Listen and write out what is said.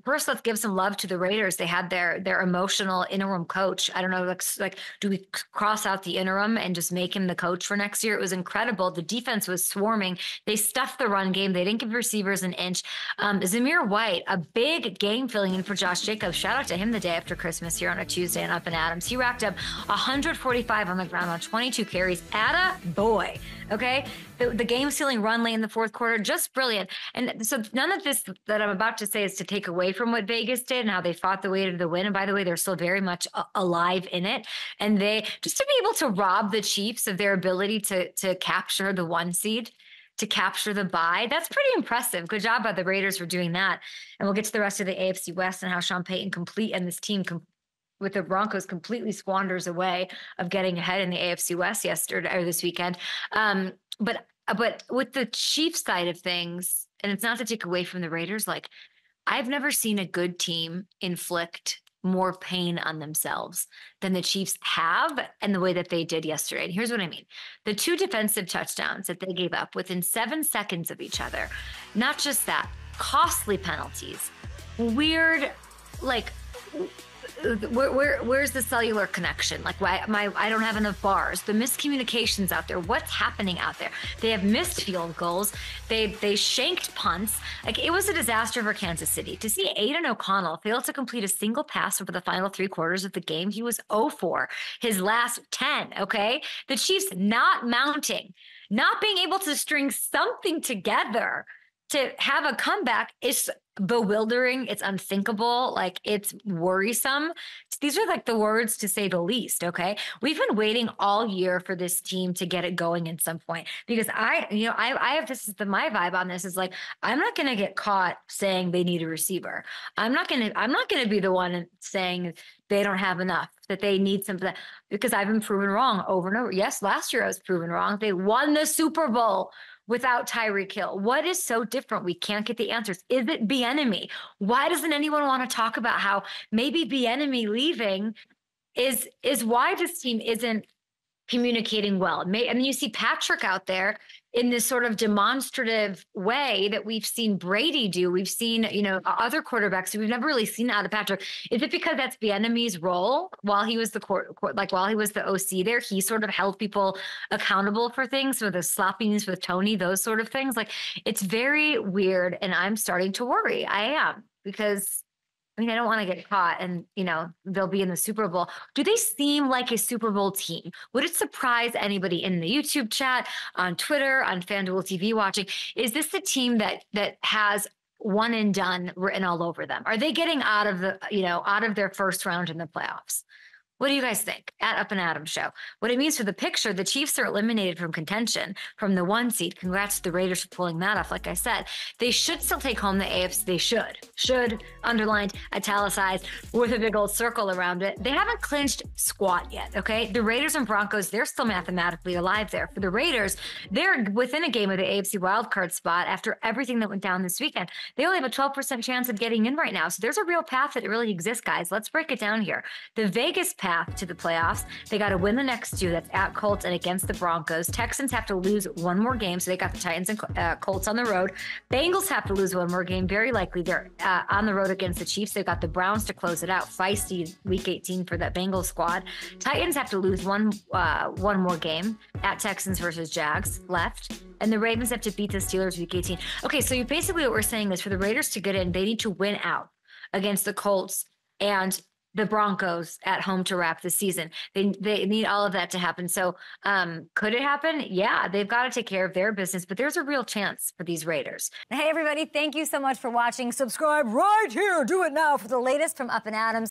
first, let's give some love to the Raiders. They had their emotional interim coach. I don't know, like, do we cross out the interim and just make him the coach for next year? It was incredible. The defense was swarming. They stuffed the run game. They didn't give receivers an inch. Zamir White, a big game filling in for Josh Jacobs. Shout out to him the day after Christmas here on a Tuesday and Up and Adams. He racked up 145 on the ground on 22 carries. Atta boy. Okay. The game sealing run late in the fourth quarter, just brilliant. And so none of this that I'm about to say is to take away from what Vegas did and how they fought the way to the win. And by the way, they're still very much alive in it. And they just to be able to rob the Chiefs of their ability to capture the 1 seed, to capture the bye. That's pretty impressive. Good job by the Raiders for doing that. And we'll get to the rest of the AFC West and how Sean Payton and this team with the Broncos completely squanders away of getting ahead in the AFC West yesterday or this weekend. But with the Chiefs side of things, and it's not to take away from the Raiders, like I've never seen a good team inflict more pain on themselves than the Chiefs have and the way that they did yesterday. And here's what I mean. The 2 defensive touchdowns that they gave up within 7 seconds of each other, not just that, costly penalties, weird, like, where's the cellular connection? Like, I don't have enough bars. The miscommunications out there. What's happening out there? They have missed field goals. They shanked punts. Like, it was a disaster for Kansas City. To see Aidan O'Connell fail to complete a single pass over the final 3 quarters of the game, he was 0 for his last 10. Okay, the Chiefs not mounting, not being able to string something together to have a comeback is bewildering. It's unthinkable. Like, it's worrisome. These are like the words to say the least. Okay. We've been waiting all year for this team to get it going at some point because I have, this is my vibe on this is like, I'm not going to get caught saying they need a receiver. I'm not going to be the one saying they don't have enough, that they need something, because I've been proven wrong over and over. Yes. Last year I was proven wrong. They won the Super Bowl without Tyreek Hill. What is so different? We can't get the answers. Is it Bieniemy? Why doesn't anyone want to talk about how maybe Bieniemy leaving is why this team isn't communicating well? And then you see Patrick out there in this sort of demonstrative way that we've seen Brady do. We've seen, other quarterbacks who we've never really seen out of Patrick. Is it because that's Bieniemy's role while he was while he was the OC there? He sort of held people accountable for things, so the sloppiness with Tony, those sort of things. Like, it's very weird, and I'm starting to worry. I am, because I don't want to get caught and, they'll be in the Super Bowl. Do they seem like a Super Bowl team? Would it surprise anybody in the YouTube chat, on Twitter, on FanDuel TV watching? Is this the team that has one and done written all over them? Are they getting out of their first round in the playoffs? What do you guys think? At Up and Adams Show. What it means for the picture, the Chiefs are eliminated from contention from the 1 seed. Congrats to the Raiders for pulling that off. Like I said, they should still take home the AFC. They should, underlined, italicized, with a big old circle around it. They haven't clinched squat yet, okay? The Raiders and Broncos, they're still mathematically alive there. For the Raiders, they're within a game of the AFC wildcard spot after everything that went down this weekend. They only have a 12% chance of getting in right now. So there's a real path that really exists, guys. Let's break it down here. The Vegas path to the playoffs. They got to win the next 2. That's at Colts and against the Broncos. Texans have to lose 1 more game, so they got the Titans and Colts on the road. Bengals have to lose 1 more game. Very likely they're on the road against the Chiefs. They've got the Browns to close it out. Feisty week 18 for that Bengals squad. Titans have to lose one more game at Texans versus Jags left. And the Ravens have to beat the Steelers week 18. Okay, so basically what we're saying is for the Raiders to get in, they need to win out against the Colts and the Broncos at home to wrap the season. They need all of that to happen. So could it happen? Yeah, they've got to take care of their business, but there's a real chance for these Raiders. Hey, everybody. Thank you so much for watching. Subscribe right here. Do it now for the latest from Up and Adams.